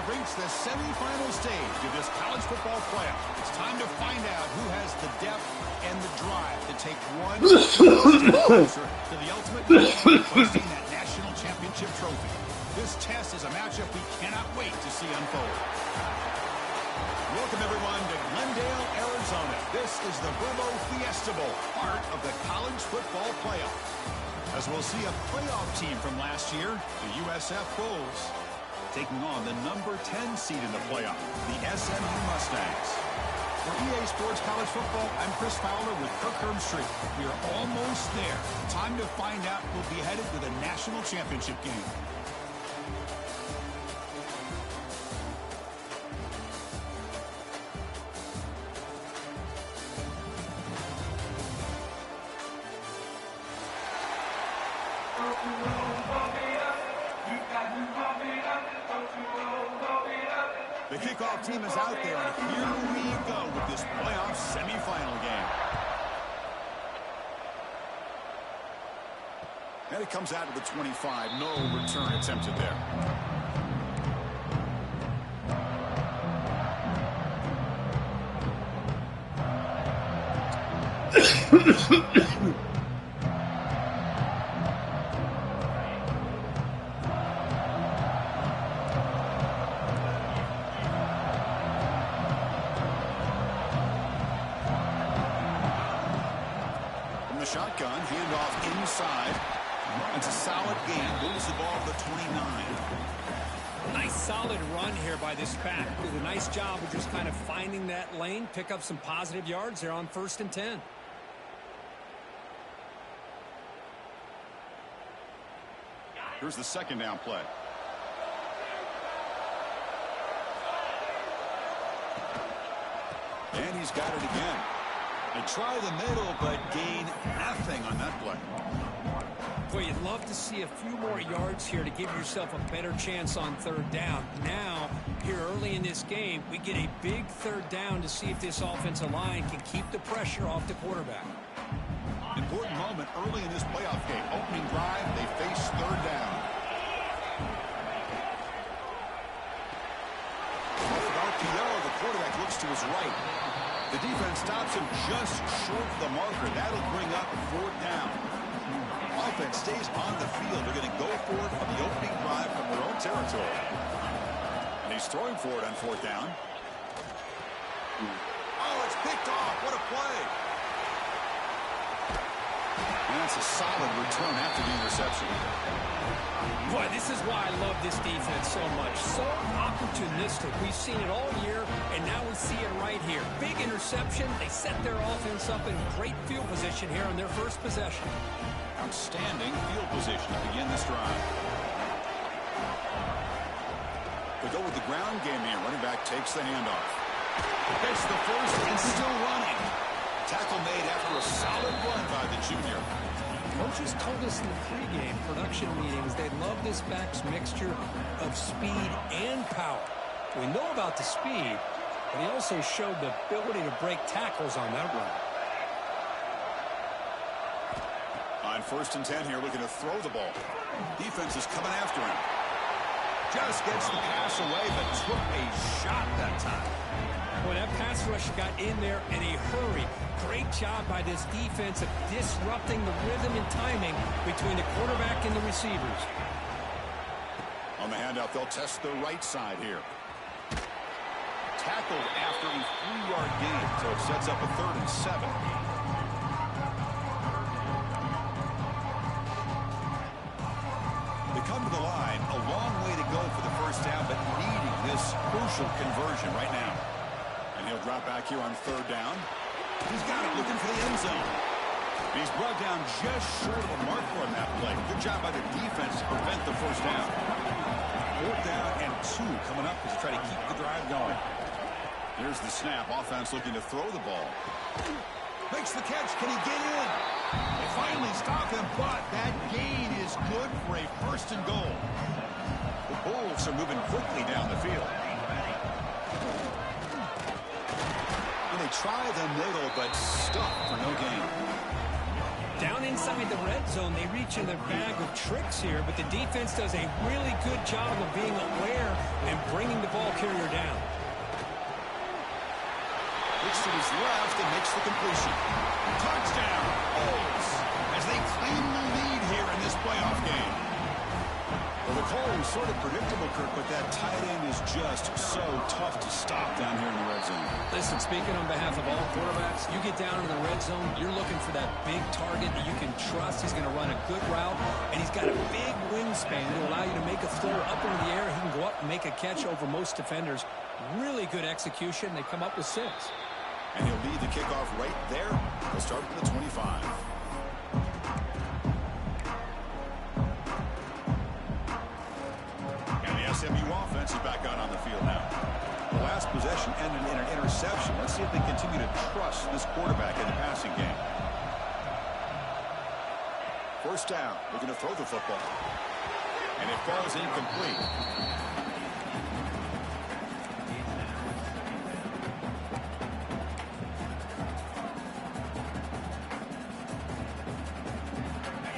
have reached the semifinal stage of this college football playoff. It's time to find out who has the depth and the drive to take one closer to the ultimate goal of hosting that national championship trophy. This test is a matchup we cannot wait to see unfold. Welcome, everyone, to Glendale, Arizona. This is the Verbo Fiesta Bowl, part of the college football playoff. As we'll see a playoff team from last year, the USF Bulls, taking on the number 10 seed in the playoff, the SMU Mustangs. For EA Sports College Football, I'm Chris Fowler with Kirk Herbstreit. We are almost there. Time to find out who'll be headed to the national championship game. The kickoff team is out there, and here we go with this playoff semifinal game. And it comes out to the 25. No return attempted there. Shotgun, handoff inside. It's a solid gain. Moves the ball to the 29. Nice solid run here by this back. Did a nice job of just kind of finding that lane, pick up some positive yards there on 1st and 10. Here's the second down play. And he's got it again. They try the middle, but gain nothing on that play. Boy, you'd love to see a few more yards here to give yourself a better chance on 3rd down. Now, here early in this game, we get a big 3rd down to see if this offensive line can keep the pressure off the quarterback. Important moment early in this playoff game. Opening drive, they face 3rd down. RPO, the quarterback looks to his right. The defense stops him just short of the marker. That'll bring up 4th down. Offense stays on the field. They're going to go for it on the opening drive from their own territory. And he's throwing for it on 4th down. Oh, it's picked off. What a play. And that's a solid return after the interception. Boy, this is why I love this defense so much. So opportunistic. We've seen it all year, and now we see it right here. Big interception. They set their offense up in great field position here on their first possession. Outstanding field position to begin this drive. They go with the ground game here. Running back takes the handoff. Gets the first and still running. Tackle made after a solid run by the junior. Coaches told us in the pregame production meetings they love this back's mixture of speed and power. We know about the speed, but he also showed the ability to break tackles on that run. On 1st and 10 here, looking to throw the ball. Defense is coming after him. Just gets the pass away, but took a shot that time. Well, that pass rush got in there in a hurry. Great job by this defense of disrupting the rhythm and timing between the quarterback and the receivers. On the handout, they'll test the right side here. Tackled after a 3-yard gain, so it sets up a 3rd and 7. They come to the line, a long way to go for the 1st down, but needing this crucial conversion right now. And he'll drop back here on 3rd down. He's got it, looking for the end zone. He's brought down just short of a marker on that play. Good job by the defense to prevent the 1st down. 4th down and 2 coming up as they try to keep the drive going. Here's the snap. Offense looking to throw the ball. Makes the catch. Can he get in? They finally stop him, but that gain is good for a 1st and goal. The Bulls are moving quickly down the field. And they try the middle, but stuck for no gain. Down inside the red zone, they reach in their bag of tricks here, but the defense does a really good job of being aware and bringing the ball carrier down. Looks to his left and makes the completion. Touchdown, Bulls, as they claim the lead here in this playoff game. Well, the call was sort of predictable, Kirk, but that tight end is just so tough to stop down here in the red zone. Listen, speaking on behalf of all quarterbacks, you get down in the red zone, you're looking for that big target that you can trust. He's going to run a good route, and he's got a big wingspan to allow you to make a throw up into the air. He can go up and make a catch over most defenders. Really good execution. They come up with 6. And he'll lead the kickoff right there. He'll start from the 25. And the SMU offense is back out on the field now. The last possession ended in an interception. Let's see if they continue to trust this quarterback in the passing game. First down. Looking to throw the football. And it falls incomplete.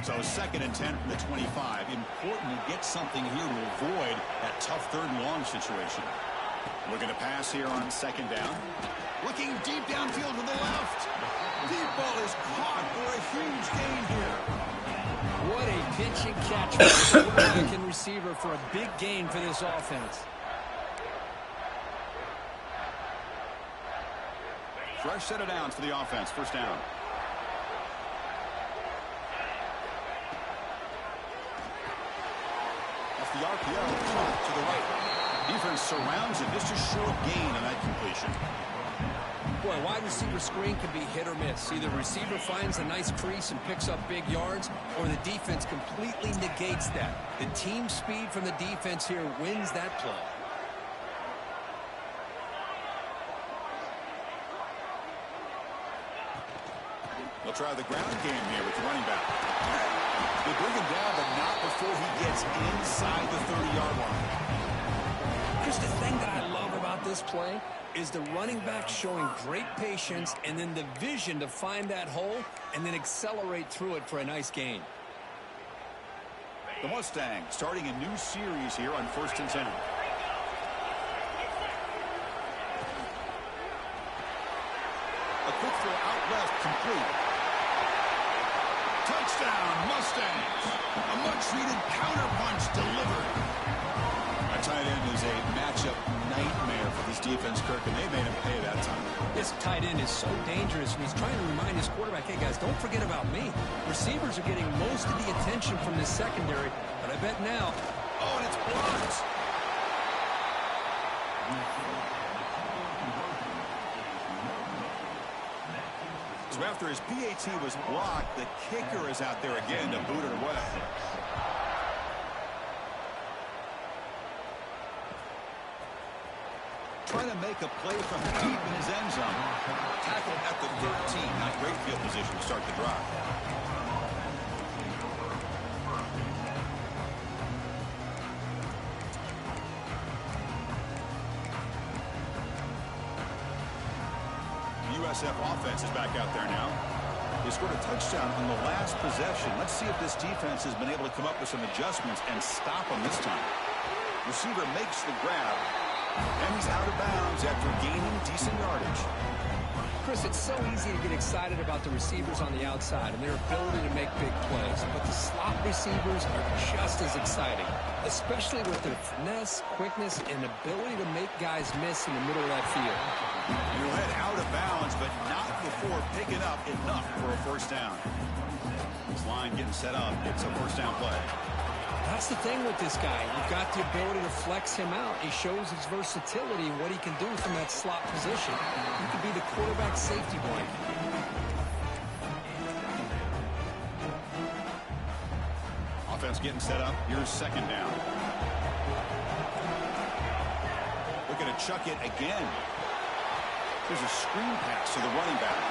So 2nd and 10 from the 25. Important to get something here to avoid that tough 3rd and long situation. Looking to pass here on 2nd down. Looking deep downfield to the left. Deep ball is caught for a huge gain here. What a pitch and catch by the quarterback and receiver for a big gain for this offense. Fresh set of downs for the offense. First down. The RPO to the right. Defense surrounds him. Just a short gain on that completion. Boy, wide receiver screen can be hit or miss. Either the receiver finds a nice crease and picks up big yards, or the defense completely negates that. The team speed from the defense here wins that play. They'll try the ground game here with the running back. They bring him down, but not before he gets inside the 30-yard line. Here's the thing that I love about this play is the running back showing great patience and then the vision to find that hole and then accelerate through it for a nice gain. The Mustangs starting a new series here on 1st and 10. A quick throw out left, complete. Touchdown, Mustangs. A much-needed counterpunch delivered. That tight end is a matchup nightmare for this defense, Kirk, and they made him pay that time. This tight end is so dangerous, and he's trying to remind his quarterback, hey, guys, don't forget about me. Receivers are getting most of the attention from this secondary, but I bet now. Oh, and it's blocked. So after his PAT was blocked, the kicker is out there again to boot it away. Trying to make a play from deep in his end zone. Tackled at the 13. Not great field position to start the drive. USF offense is back out there now. They scored a touchdown on the last possession. Let's see if this defense has been able to come up with some adjustments and stop them this time. Receiver makes the grab, and he's out of bounds after gaining decent yardage. Chris, it's so easy to get excited about the receivers on the outside and their ability to make big plays, but the slot receivers are just as exciting, especially with their finesse, quickness, and ability to make guys miss in the middle of that field. You'll head out of bounds, but not before picking up enough for a first down. This line getting set up. It's a first down play. That's the thing with this guy. You've got the ability to flex him out. He shows his versatility and what he can do from that slot position. He could be the quarterback safety blanket. Offense getting set up. Here's second down. Looking to chuck it again. There's a screen pass to the running back.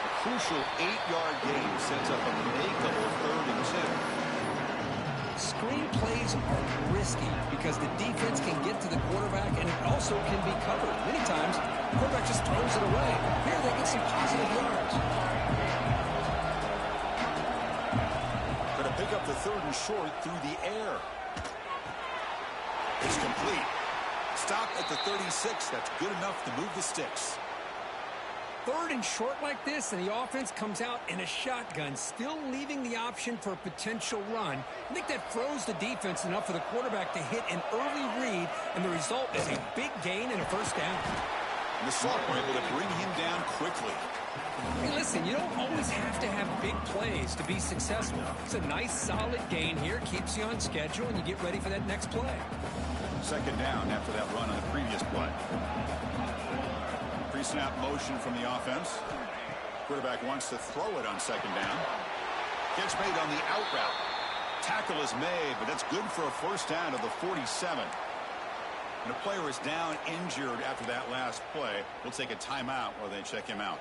A crucial 8-yard gain sets up a makeable 3rd and 2. Screen plays are risky because the defense can get to the quarterback and it also can be covered. Many times, the quarterback just throws it away. Here they get some positive yards. pick up the 3rd and short through the air. It's complete. Stop at the 36. That's good enough to move the sticks. 3rd and short like this, and the offense comes out in a shotgun, still leaving the option for a potential run. I think that froze the defense enough for the quarterback to hit an early read, and the result is a big gain and a first down. And the sophomore able to bring him down quickly. Hey, listen, you don't always have to have big plays to be successful. It's a nice, solid gain here, keeps you on schedule, and you get ready for that next play. 2nd down after that run on the previous play. Pre-snap motion from the offense. Quarterback wants to throw it on 2nd down. Catch made on the out route. Tackle is made, but that's good for a first down to the 47. And the player is down injured after that last play. We'll take a timeout while they check him out.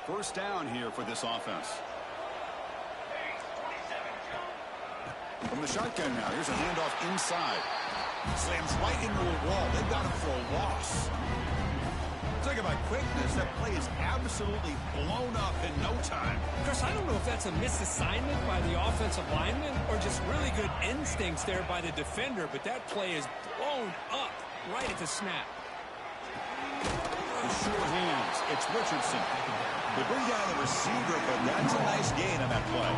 First down here for this offense. From the shotgun now, here's a handoff inside. Slams right into a wall. They've got him for a loss. Talk about quickness. That play is absolutely blown up in no time. Chris, I don't know if that's a misassignment by the offensive lineman or just really good instincts there by the defender, but that play is blown up right at the snap. The sure hands. It's Richardson. They bring down the receiver, but that's a nice gain on that play.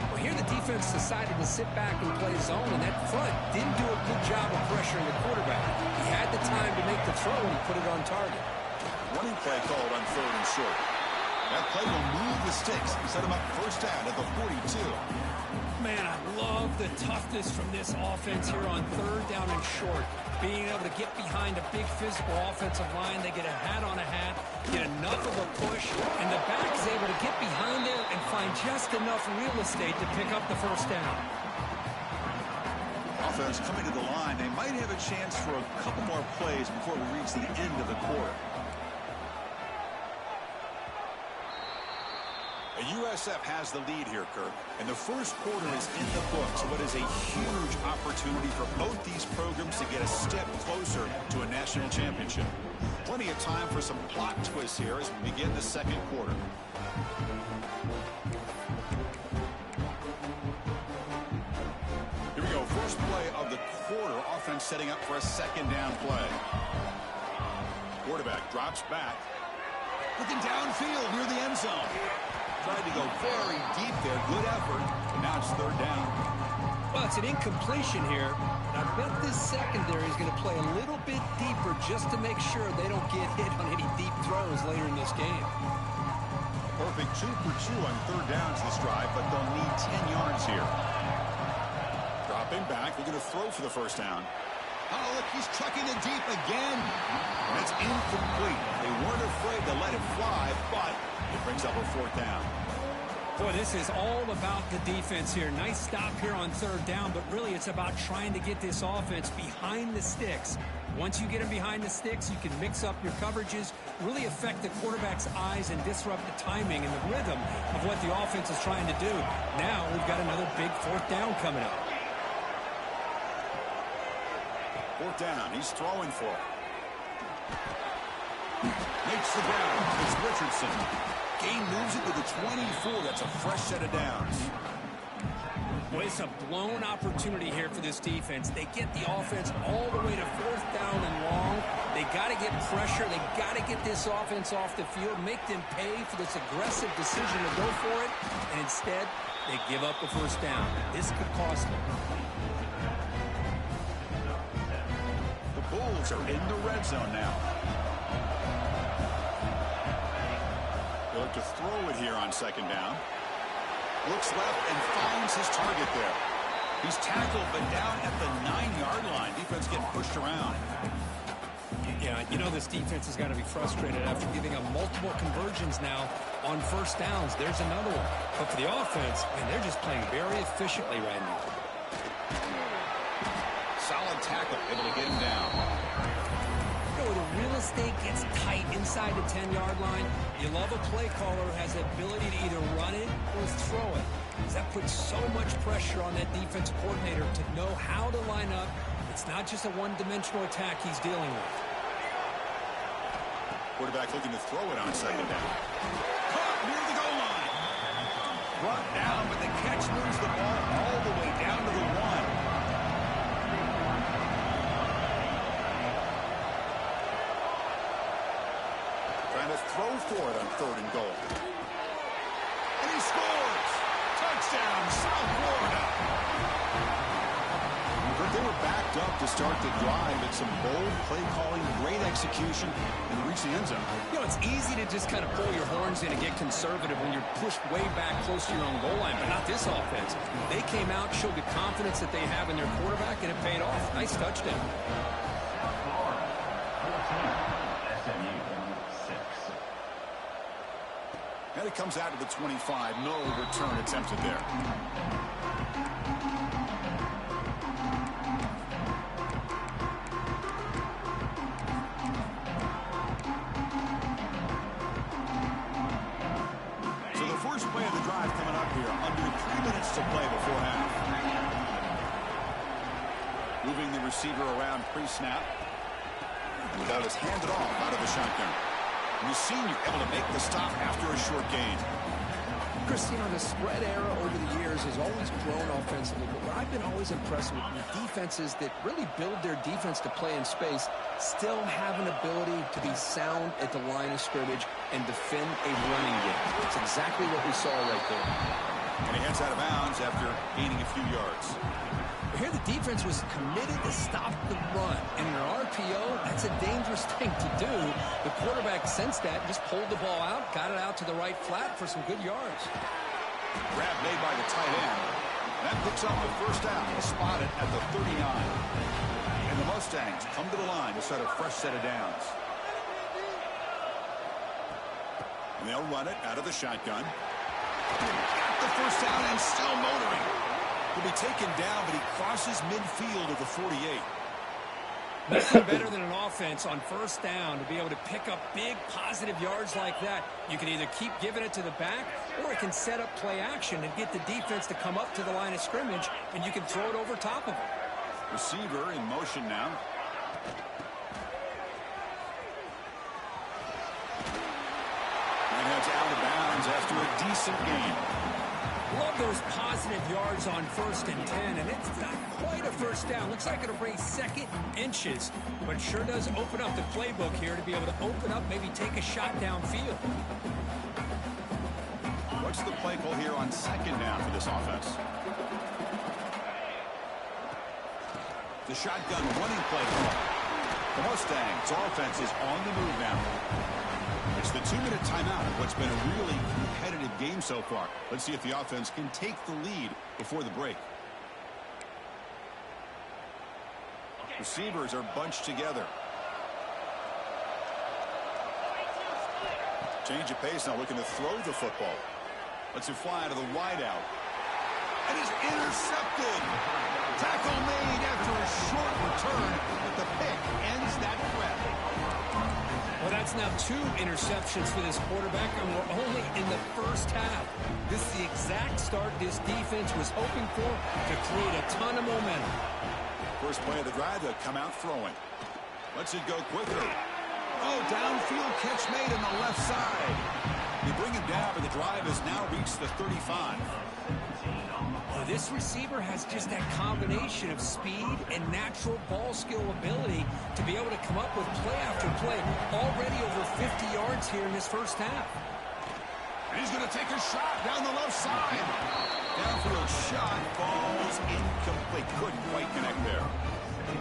Well, here the defense decided to sit back and play zone, and that front didn't do a good job of pressuring the quarterback. He had the time to make the throw, and he put it on target. Running play called on 3rd and short. That play will move the sticks and set him up first down at the 42. Man, I love the toughness from this offense here on 3rd down and short. Being able to get behind a big physical offensive line. They get a hat on a hat, get enough of a push, and the back is able to get behind there and find just enough real estate to pick up the first down. Offense coming to the line. They might have a chance for a couple more plays before we reach the end of the quarter. USF has the lead here, Kirk, and the first quarter is in the books. What is a huge opportunity for both these programs to get a step closer to a national championship. Plenty of time for some plot twists here as we begin the 2nd quarter. Here we go. First play of the quarter. Offense setting up for a 2nd down play. Quarterback drops back. Looking downfield near the end zone. Tried to go very deep there. Good effort. And now it's 3rd down. Well, it's an incompletion here. I bet this secondary is going to play a little bit deeper just to make sure they don't get hit on any deep throws later in this game. Perfect 2 for 2 on 3rd downs this drive, but they'll need 10 yards here. Dropping back. They're going to throw for the first down. Oh, look, he's trucking it deep again. And it's incomplete. They weren't afraid to let it fly, but it brings up a 4th down. Boy, this is all about the defense here. Nice stop here on 3rd down, but really it's about trying to get this offense behind the sticks. Once you get them behind the sticks, you can mix up your coverages, really affect the quarterback's eyes and disrupt the timing and the rhythm of what the offense is trying to do. Now we've got another big 4th down coming up. 4th down. He's throwing for it. Makes the ground. It's Richardson. Gain moves it to the 24. That's a fresh set of downs. Well, it's a blown opportunity here for this defense. They get the offense all the way to 4th down and long. They got to get pressure. They got to get this offense off the field, make them pay for this aggressive decision to go for it. And instead, they give up the first down. This could cost them. The Bulls are in the red zone now. They'll look to throw it here on 2nd down. Looks left and finds his target there. He's tackled, but down at the 9-yard line. Defense getting pushed around. Yeah, you know this defense has got to be frustrated after giving up multiple conversions now on first downs. There's another one. But for the offense, man, they're just playing very efficiently right now. Solid tackle, able to get him down. The real estate gets tight inside the 10-yard line. You love a play caller who has the ability to either run it or throw it. That puts so much pressure on that defensive coordinator to know how to line up. It's not just a one-dimensional attack he's dealing with. Quarterback looking to throw it on 2nd down. Caught near the goal line. brought down, but the catch moves the ball all the way down to the 1. Trying to throw for it on 3rd and goal. And he scores! Touchdown, South Florida! They were backed up to start the drive, but some bold play calling, great execution, and reach the end zone. You know, it's easy to just kind of pull your horns in and get conservative when you're pushed way back close to your own goal line, but not this offense. They came out, showed the confidence that they have in their quarterback, and it paid off. Nice touchdown. SMU USF. And it comes out to the 25. No return attempted there. To play before half. Moving the receiver around pre-snap. Without his handed off out of the shotgun. And the senior able to make the stop after a short gain. Chris, you know, the spread era over the years has always grown offensively, but what I've been always impressed with defenses that really build their defense to play in space still have an ability to be sound at the line of scrimmage and defend a running game. It's exactly what we saw right there. And he heads out of bounds after gaining a few yards. Here the defense was committed to stop the run. And in an RPO, that's a dangerous thing to do. The quarterback sensed that, just pulled the ball out, got it out to the right flat for some good yards. Grab made by the tight end. That picks up the first down. Spotted at the 39. And the Mustangs come to the line to start a fresh set of downs. And they'll run it out of the shotgun. Got the first down and still motoring. He'll be taken down, but he crosses midfield of the 48. Nothing better than an offense on first down to be able to pick up big positive yards like that. You can either keep giving it to the back, or it can set up play action and get the defense to come up to the line of scrimmage, and you can throw it over top of it. Receiver in motion now. And heads out of bounds after a decent gain. Love those positive yards on 1st and 10, and it's not quite a first down. Looks like it'll bring second inches, but it sure does open up the playbook here to be able to open up, maybe take a shot downfield. What's the play call here on 2nd down for this offense? The shotgun running play call. The Mustangs offense is on the move now. It's the 2-minute timeout of what's been a really competitive game so far. Let's see if the offense can take the lead before the break. Receivers are bunched together. Change of pace now, looking to throw the football. Lets it fly to the wideout. And is intercepted. Tackle made after a short return, but the pick ends that threat. Well, that's now 2 interceptions for this quarterback, and we're only in the first half. This is the exact start this defense was hoping for to create a ton of momentum. First play of the drive, they'll come out throwing. Lets it go quicker. Oh, downfield catch made on the left side. They bring him down, but the drive has now reached the 35. Well, this receiver has just that combination of speed and natural ball skill ability to be able to come up with play after play. Already over 50 yards here in this first half. And he's going to take a shot down the left side. Downfield shot falls incomplete. Couldn't quite connect there.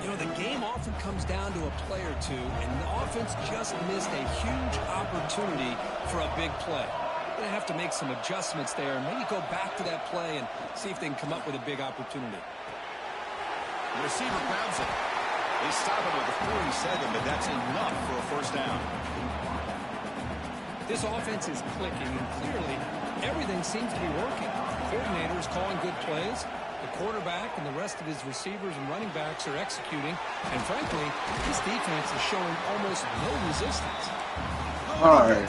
You know, the game often comes down to a play or two, and the offense just missed a huge opportunity for a big play. They're going to have to make some adjustments there and maybe go back to that play and see if they can come up with a big opportunity. The receiver grabs it. They stop it with a 47, but that's enough for a first down. This offense is clicking, and clearly everything seems to be working. The coordinator is calling good plays. The quarterback and the rest of his receivers and running backs are executing. And frankly, this defense is showing almost no resistance. All right.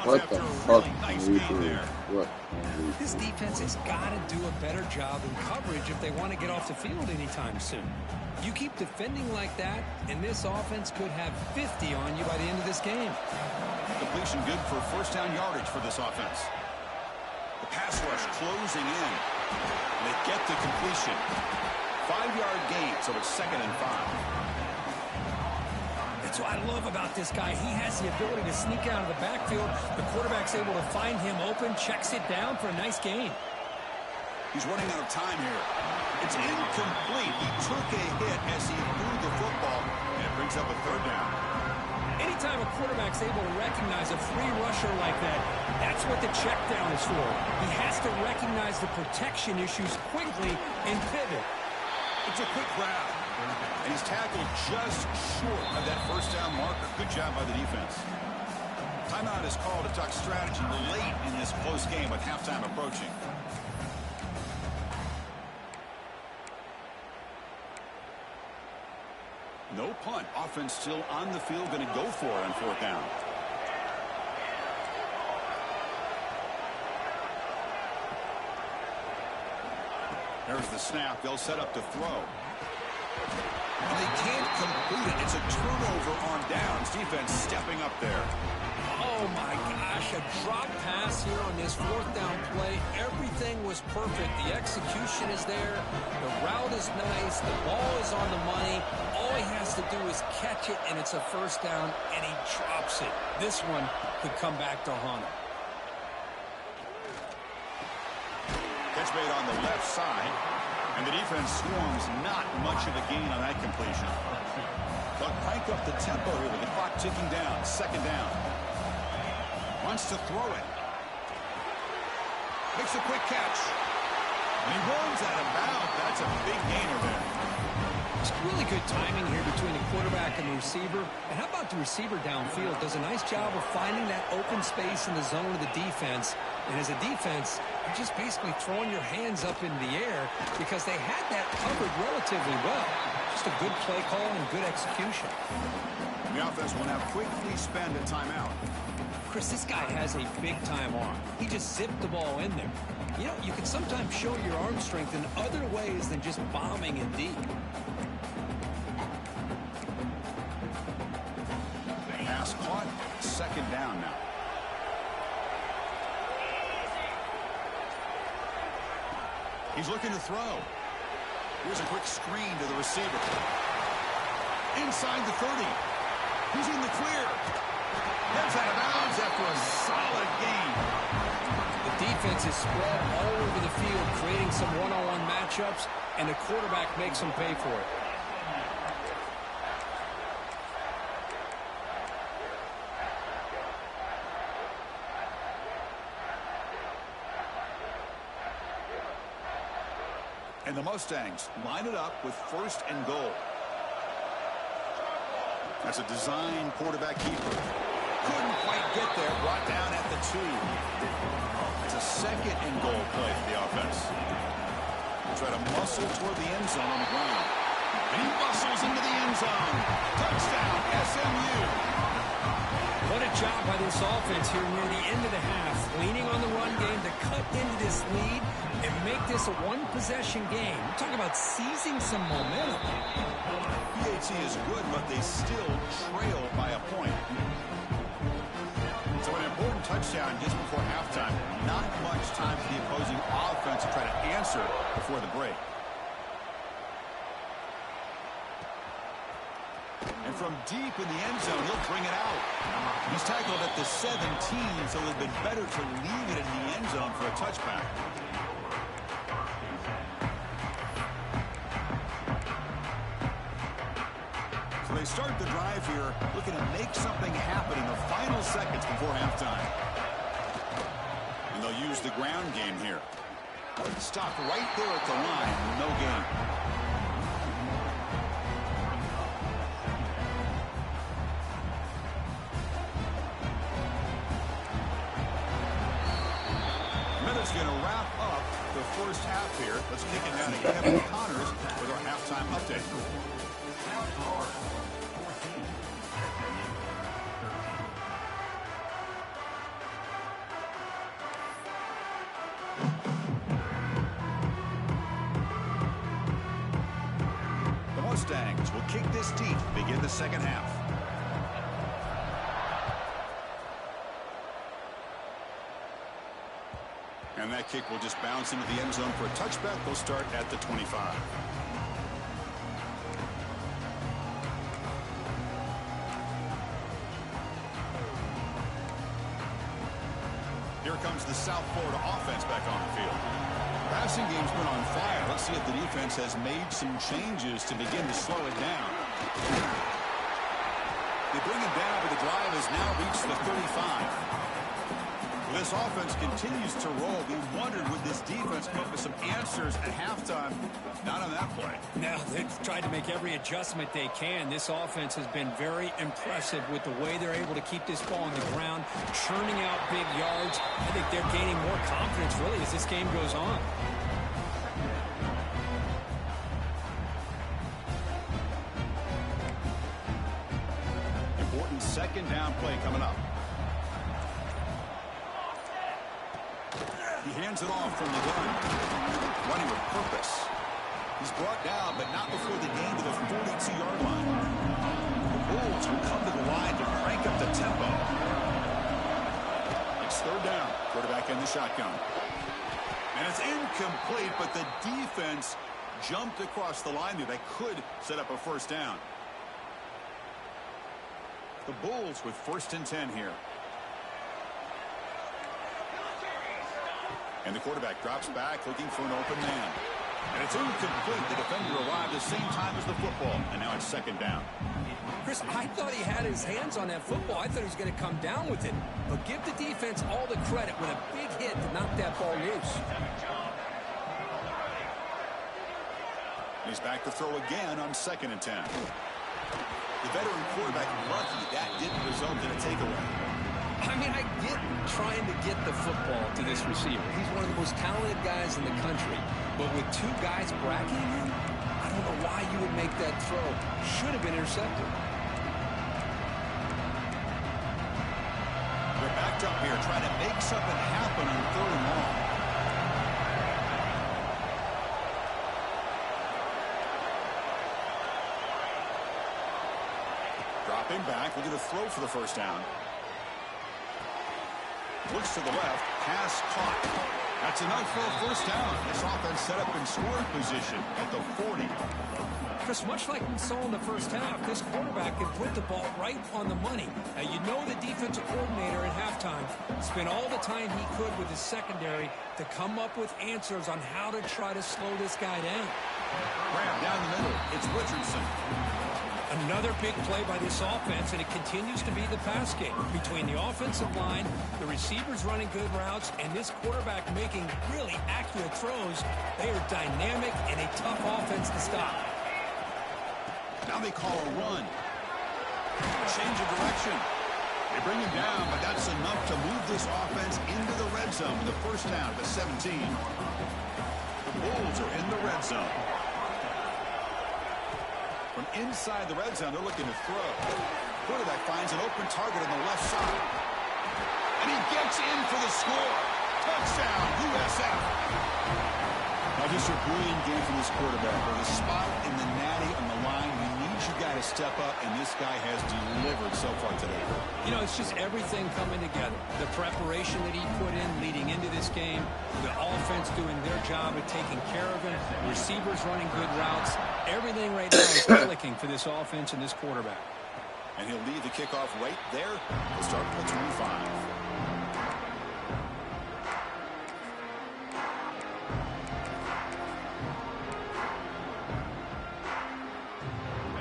What the fuck nice game there. This defense has got to do a better job in coverage if they want to get off the field anytime soon. You keep defending like that, and this offense could have 50 on you by the end of this game. Completion good for first down yardage for this offense. The pass rush closing in. And they get the completion. 5-yard gain, so it's 2nd and 5. That's what I love about this guy. He has the ability to sneak out of the backfield. The quarterback's able to find him open, checks it down for a nice gain. He's running out of time here. It's incomplete. He took a hit as he threw the football, and it brings up a 3rd down. Anytime a quarterback's able to recognize a free rusher like that, that's what the check down is for. He has to recognize the protection issues quickly and pivot. It's a quick grab, and he's tackled just short of that 1st down marker. Good job by the defense. Timeout is called to talk strategy late in this close game with halftime approaching. No punt. Offense still on the field, going to go for it on 4th down. There's the snap. They'll set up to throw. And they can't complete it. It's a turnover on downs. Defense stepping up there. Oh, my gosh. A drop pass here on this 4th down play. Everything was perfect. The execution is there. The route is nice. The ball is on the money. All he has to do is catch it, and it's a 1st down, and he drops it. This one could come back to haunt him. Catch made on the left side, and the defense swarms not much of a gain on that completion. But crank up the tempo here with the clock ticking down. 2nd down. Wants to throw it. Makes a quick catch. And he runs out of bounds. That's a big gainer there. It's really good timing here between the quarterback and the receiver. And how about the receiver downfield? Does a nice job of finding that open space in the zone of the defense. And as a defense, you're just basically throwing your hands up in the air because they had that covered relatively well. Just a good play call and good execution. The offense will now quickly spend a timeout. Chris, this guy has a big-time arm. He just zipped the ball in there. You know, you can sometimes show your arm strength in other ways than just bombing it deep. Pass caught. 2nd down now. He's looking to throw. Here's a quick screen to the receiver. Inside the 30. He's in the clear. Heads out of bounds after a solid gain. The defense is spread all over the field, creating some one-on-one matchups, and the quarterback makes them pay for it. And the Mustangs line it up with 1st and goal. That's a design quarterback keeper. Couldn't quite get there. Brought down at the 2. It's a 2nd and goal play for the offense. Try to muscle toward the end zone on the ground. And he muscles into the end zone. Touchdown, SMU. What a job by this offense here near the end of the half. Leaning on the run game to cut into this lead and make this a one-possession game. We're talking about seizing some momentum. PAT is good, but they still trail by a point. So an important touchdown just before halftime. Not much time for the opposing offense to try to answer before the break. And from deep in the end zone, he'll bring it out. He's tackled at the 17, so it would have been better to leave it in the end zone for a touchback. So they start the drive here, looking to make something happen in the final seconds before halftime. And they'll use the ground game here. Stopped right there at the line, no gain. Minutes going to wrap up the first half here. Let's kick it down to Kevin Connors with our halftime update. The Mustangs will kick this deep to begin the second half. And And that kick will just bounce into the end zone for a touchback. They'll start at the 25. Here comes the South Florida offense back on the field. Passing game's been on fire. Let's see if the defense has made some changes to begin to slow it down. They bring it down, but the drive has now reached the 35. This offense continues to roll. We wondered, would this defense come up with some answers at halftime? Not on that play. No, they've tried to make every adjustment they can. This offense has been very impressive with the way they're able to keep this ball on the ground, churning out big yards. I think they're gaining more confidence, really, as this game goes on. Important second down play coming up. He hands it off from the gun. Running with purpose. He's brought down, but not before the gain to the 42-yard line. The Bulls will come to the line to crank up the tempo. It's third down. Quarterback in the shotgun. And it's incomplete, but the defense jumped across the line there. They could set up a first down. The Bulls with 1st and 10 here. And the quarterback drops back looking for an open man. And it's incomplete. The defender arrived at the same time as the football. And now it's 2nd down. Chris, I thought he had his hands on that football. I thought he was going to come down with it. But give the defense all the credit with a big hit to knock that ball loose. He's back to throw again on 2nd and 10. The veteran quarterback lucky that didn't result in a takeaway. I mean, I get trying to get the football to this receiver. He's one of the most talented guys in the country. But with 2 guys bracketing him, I don't know why you would make that throw. Should have been intercepted. They're backed up here trying to make something happen on 3rd and long. Dropping back. We'll get a throw for the first down. Looks to the left. Pass caught. That's enough for a first down. This offense set up in scoring position at the 40. Chris, much like we saw in the first half, this quarterback can put the ball right on the money. Now, you know the defensive coordinator at halftime spent all the time he could with his secondary to come up with answers on how to try to slow this guy down. Grab down the middle. It's Richardson. Another big play by this offense, and it continues to be the pass game. Between the offensive line, the receivers running good routes, and this quarterback making really accurate throws, they are dynamic and a tough offense to stop. Now they call a run. Change of direction. They bring him down, but that's enough to move this offense into the red zone. The first down to 17. The Bulls are in the red zone. From inside the red zone, they're looking to throw. Quarterback finds an open target on the left side. And he gets in for the score. Touchdown, USF. Now, just a brilliant game from this quarterback. With a spot in the natty on the line, we need you guys to step up, and this guy has delivered so far today. You know, it's just everything coming together. The preparation that he put in leading into this game, the offense doing their job of taking care of him, receivers running good routes. Everything right now is clicking for this offense and this quarterback. And he'll leave the kickoff right there. He'll start with the 25.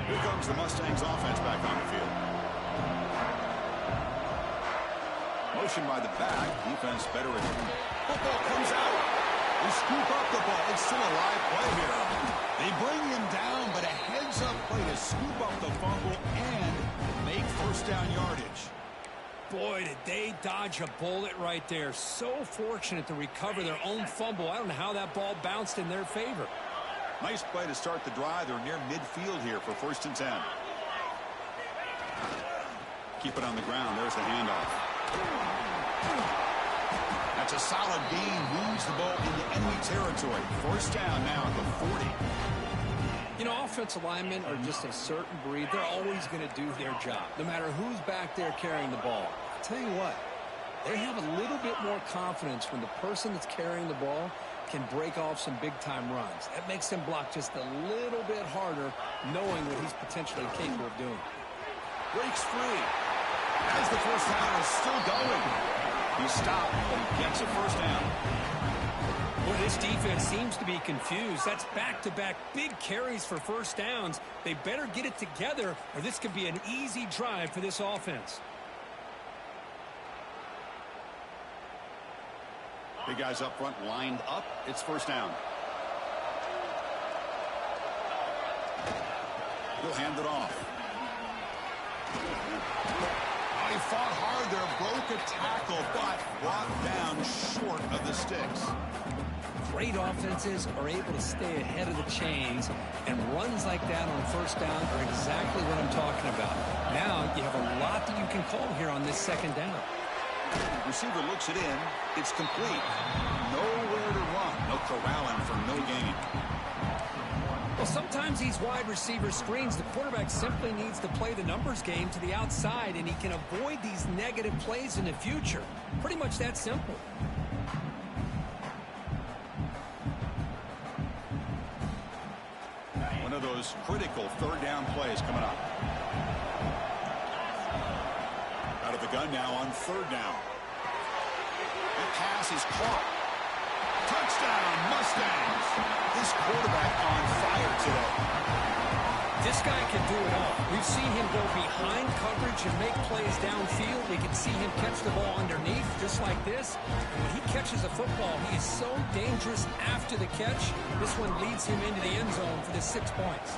Here comes the Mustangs offense back on the field. Motion by the back. Defense better at it. Football comes out. They scoop up the ball. It's still a live play here. They bring him down, but a heads-up play to scoop up the fumble and make first down yardage. Boy, did they dodge a bullet right there. So fortunate to recover their own fumble. I don't know how that ball bounced in their favor. Nice play to start the drive. They're near midfield here for 1st and 10. Keep it on the ground. There's the handoff. That's a solid gain. Moves the ball into enemy territory. First down now at the 40. You know, offensive linemen are just a certain breed. They're always going to do their job, no matter who's back there carrying the ball. I'll tell you what, They have a little bit more confidence when the person that's carrying the ball can break off some big-time runs. That makes him block just a little bit harder, knowing what he's potentially capable of doing. Breaks free. As the first down is still going. He stopped and gets a first down. Well, this defense seems to be confused. That's back-to-back big carries for first downs. They better get it together, or this could be an easy drive for this offense. Big guys up front lined up. It's first down. He'll hand it off. Oh, he fought hard there, broke a tackle, but brought down short of the sticks. Great offenses are able to stay ahead of the chains, and runs like that on first down are exactly what I'm talking about. Now you have a lot that you can call here on this second down. Receiver looks it in. It's complete. Nowhere to run. No corralling for no gain. Well, sometimes these wide receiver screens, the quarterback simply needs to play the numbers game to the outside, and he can avoid these negative plays in the future. Pretty much that simple. One of those critical third down plays coming up. Out of the gun now on third down. That pass is caught. Touchdown, Mustangs. This quarterback on fire today. This guy can do it all. We've seen him go behind coverage and make plays downfield. We can see him catch the ball underneath just like this. And when he catches a football, he is so dangerous after the catch. This one leads him into the end zone for the 6 points.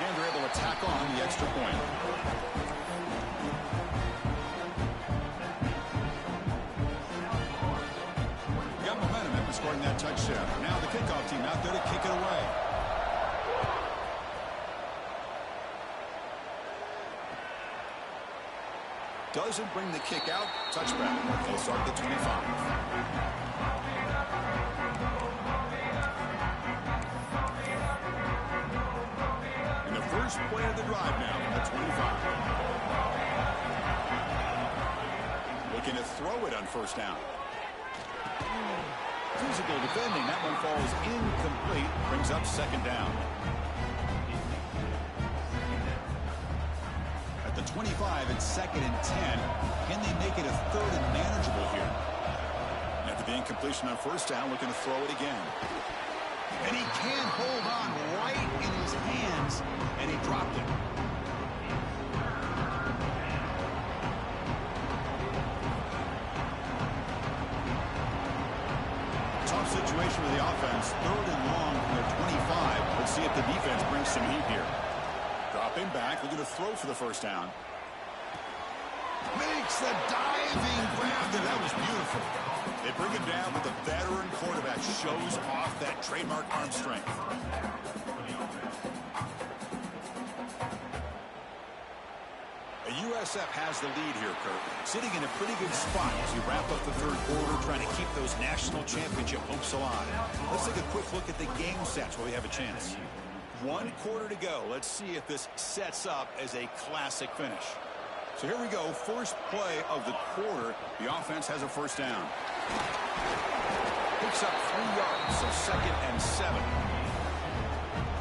And they're able to tack on the extra point. Got momentum after scoring that touchdown. Now the kickoff team out there to kick it away. Doesn't bring the kick out. Touchback. They'll start at the 25. And the first play of the drive now from the 25. Looking to throw it on first down. Physical defending. That one falls incomplete. Brings up second down. At the 25, it's second and 10. Can they make it a third and manageable here? After the incompletion on first down, looking to throw it again. And he can hold on right in his hands, and he dropped it. Tough situation with the offense. Third and long from the 25. Let's see if the defense brings some heat here. Dropping back, looking to throw for the first down. Makes the diving grab, and that was beautiful. They bring him down, but the veteran quarterback shows off that trademark arm strength. USF has the lead here, Kurt. Sitting in a pretty good spot as we wrap up the third quarter, trying to keep those national championship hopes alive. Let's take a quick look at the game sets while we have a chance. 1 quarter to go. Let's see if this sets up as a classic finish. So here we go. First play of the quarter. The offense has a first down. Picks up 3 yards, so second and 7.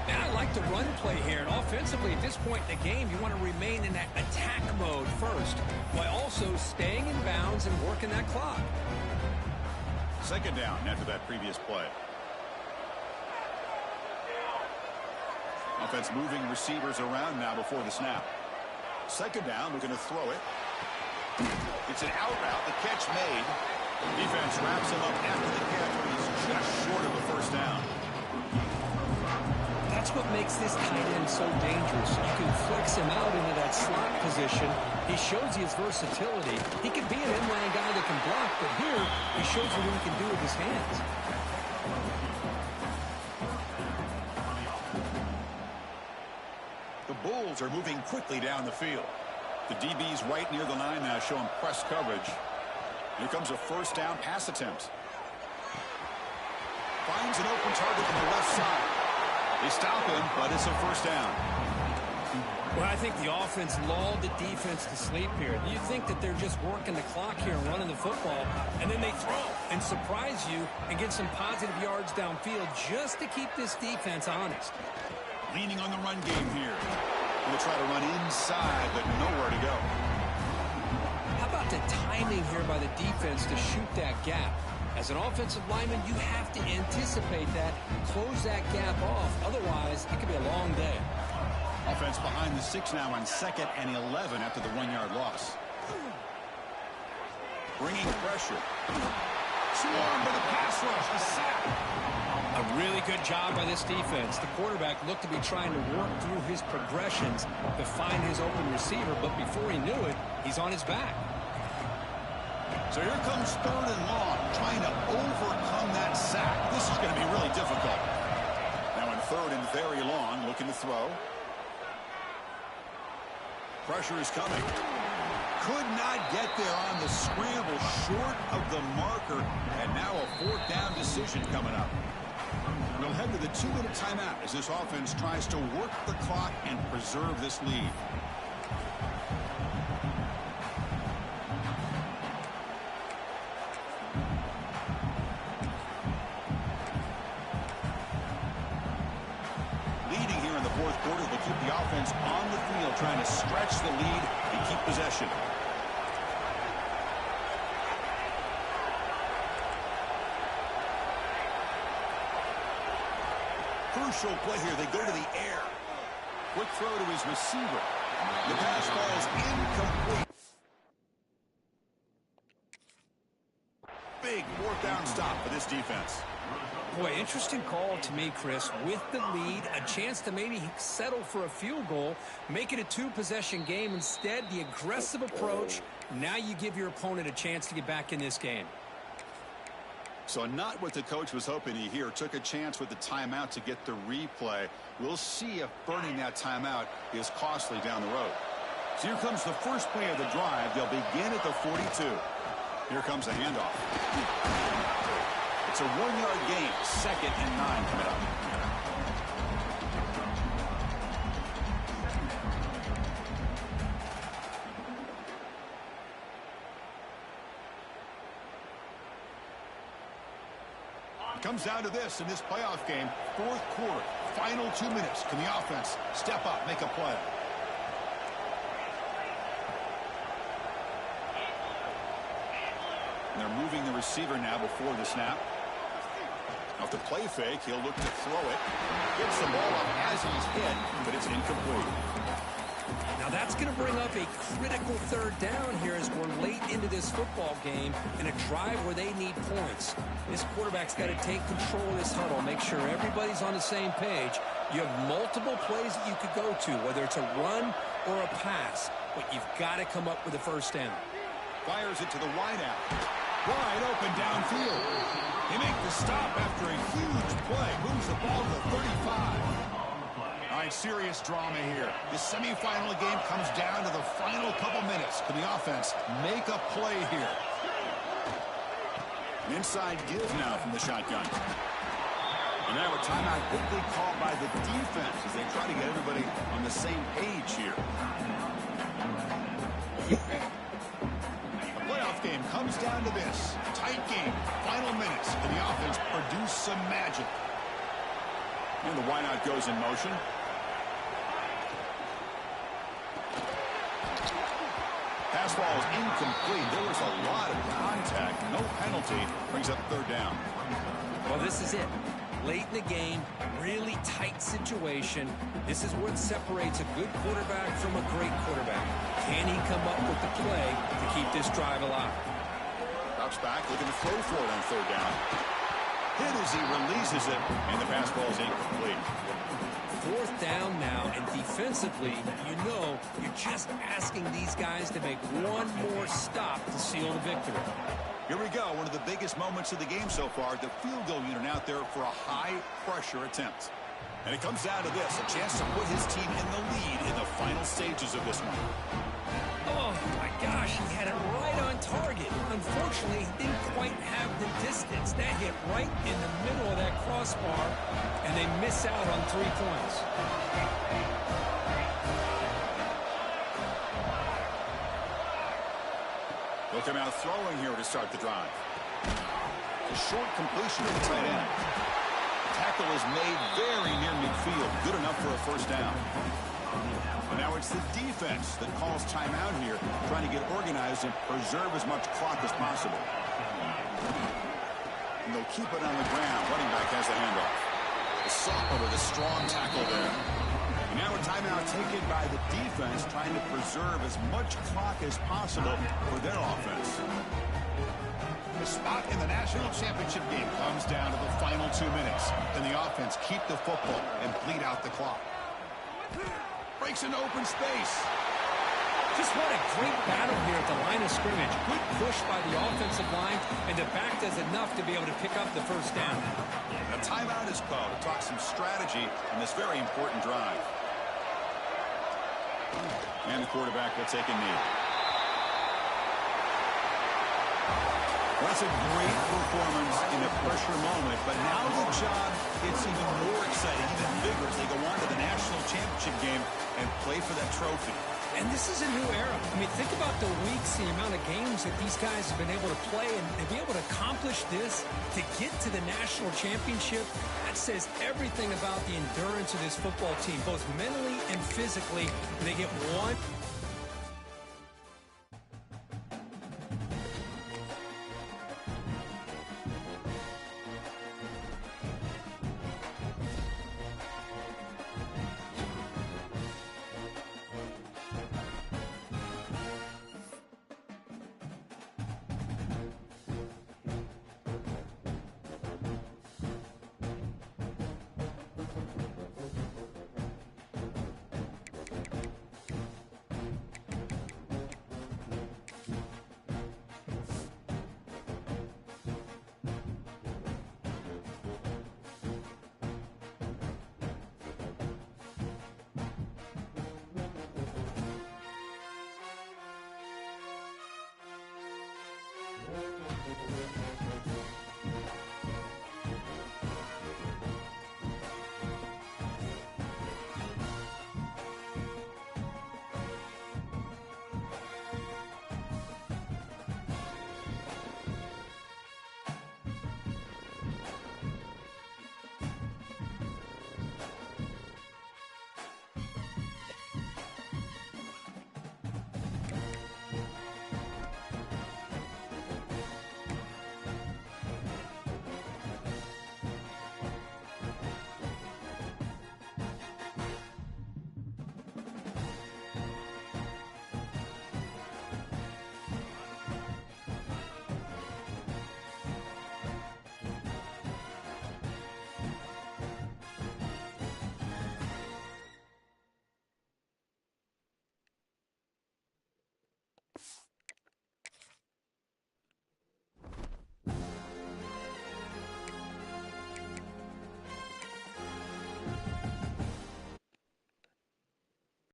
And I like the run play here. And offensively, at this point in the game, you want to remain in that attack mode first, while also staying in bounds and working that clock. Second down after that previous play. Offense moving receivers around now before the snap. Second down, looking to throw it. It's an out route, the catch made. Defense wraps him up after the catch, but he's just short of the first down. That's what makes this tight end so dangerous. You can flex him out into that slot position. He shows you his versatility. He can be an inline guy that can block, but here he shows you what he can do with his hands. The Bulls are moving quickly down the field. The DB's right near the line now, showing press coverage. Here comes a first down pass attempt. Finds an open target on the left side. They stop him, but it's a first down. Well, I think the offense lulled the defense to sleep here. You think that they're just working the clock here and running the football, and then they throw and surprise you and get some positive yards downfield just to keep this defense honest. Leaning on the run game here. Going to try to run inside, but nowhere to go. How about the timing here by the defense to shoot that gap? As an offensive lineman, you have to anticipate that, close that gap off. Otherwise, it could be a long day. Offense behind the 6 now on 2nd and 11 after the 1-yard loss. Bringing pressure. Swarmed by the pass rush. A sack. A really good job by this defense. The quarterback looked to be trying to work through his progressions to find his open receiver, but before he knew it, he's on his back. So here comes 3rd and long, trying to overcome that sack. This is going to be really difficult. Now in 3rd and very long, looking to throw. Pressure is coming. Could not get there on the scramble, short of the marker, and now a 4th down decision coming up. We'll head to the 2-minute timeout as this offense tries to work the clock and preserve this lead. Leading here in the 4th quarter, they'll keep the offense on the field, trying to stretch the lead and keep possession. Crucial play here. They go to the air. Quick throw to his receiver. The pass falls incomplete. Big 4th down stop for this defense. Boy, interesting call to me, Chris. With the lead, a chance to maybe settle for a field goal, make it a 2-possession game. Instead, the aggressive approach. Now you give your opponent a chance to get back in this game. So not what the coach was hoping to hear. Took a chance with the timeout to get the replay. We'll see if burning that timeout is costly down the road. So here comes the first play of the drive. They'll begin at the 42. Here comes the handoff. It's a 1-yard gain. 2nd and 9 coming up. Comes down to this in this playoff game. 4th quarter, final 2 minutes. Can the offense step up, make a play? And they're moving the receiver now before the snap. Off the play fake, he'll look to throw it. Gets the ball up as he's hit, but it's incomplete. Now that's going to bring up a critical 3rd down here as we're late into this football game in a drive where they need points. This quarterback's got to take control of this huddle, make sure everybody's on the same page. You have multiple plays that you could go to, whether it's a run or a pass, but you've got to come up with a 1st down. Fires it to the wideout. Wide open downfield. They make the stop after a huge play. Moves the ball to the 35. All right, serious drama here. The semifinal game comes down to the final couple minutes. Can the offense make a play here? An inside give now from the shotgun. And now a timeout quickly called by the defense as they try to get everybody on the same page here. The playoff game comes down to this. Tight game. Final minutes. Can the offense produce some magic? And the wideout goes in motion. Pass ball is incomplete. There was a lot of contact. No penalty. Brings up 3rd down. Well, this is it. Late in the game, really tight situation. This is what separates a good quarterback from a great quarterback. Can he come up with the play to keep this drive alive? Drops back, looking to throw for it on 3rd down. Hit as he releases it, and the pass ball is incomplete. 4th down now, and defensively, you know you're just asking these guys to make one more stop to seal the victory. Here we go, one of the biggest moments of the game so far. The field goal unit out there for a high-pressure attempt. And it comes down to this, a chance to put his team in the lead in the final stages of this one. Oh, my gosh, he had it right on target. Unfortunately, he didn't quite have the distance. That hit right in the middle of that crossbar, and they miss out on 3 points. He'll come out throwing here to start the drive. A short completion to the tight end. Tackle is made very near midfield. Good enough for a first down. And now it's the defense that calls timeout here, trying to get organized and preserve as much clock as possible. And they'll keep it on the ground. Running back has the handoff. With a strong tackle there. And now a timeout taken by the defense, trying to preserve as much clock as possible for their offense. The spot in the national championship game comes down to the final 2 minutes. Can the offense keep the football and bleed out the clock? Breaks into open space. Just what a great battle here at the line of scrimmage. Good push by the offensive line, and the back does enough to be able to pick up the first down. A timeout is called to talk some strategy in this very important drive. And the quarterback will take a knee. That's a great performance in a pressure moment, but now the job gets even more exciting, even bigger as they go on to the national championship game and play for that trophy. And this is a new era. I mean, think about the weeks, the amount of games that these guys have been able to play, and to be able to accomplish this, to get to the national championship, that says everything about the endurance of this football team, both mentally and physically. They get one.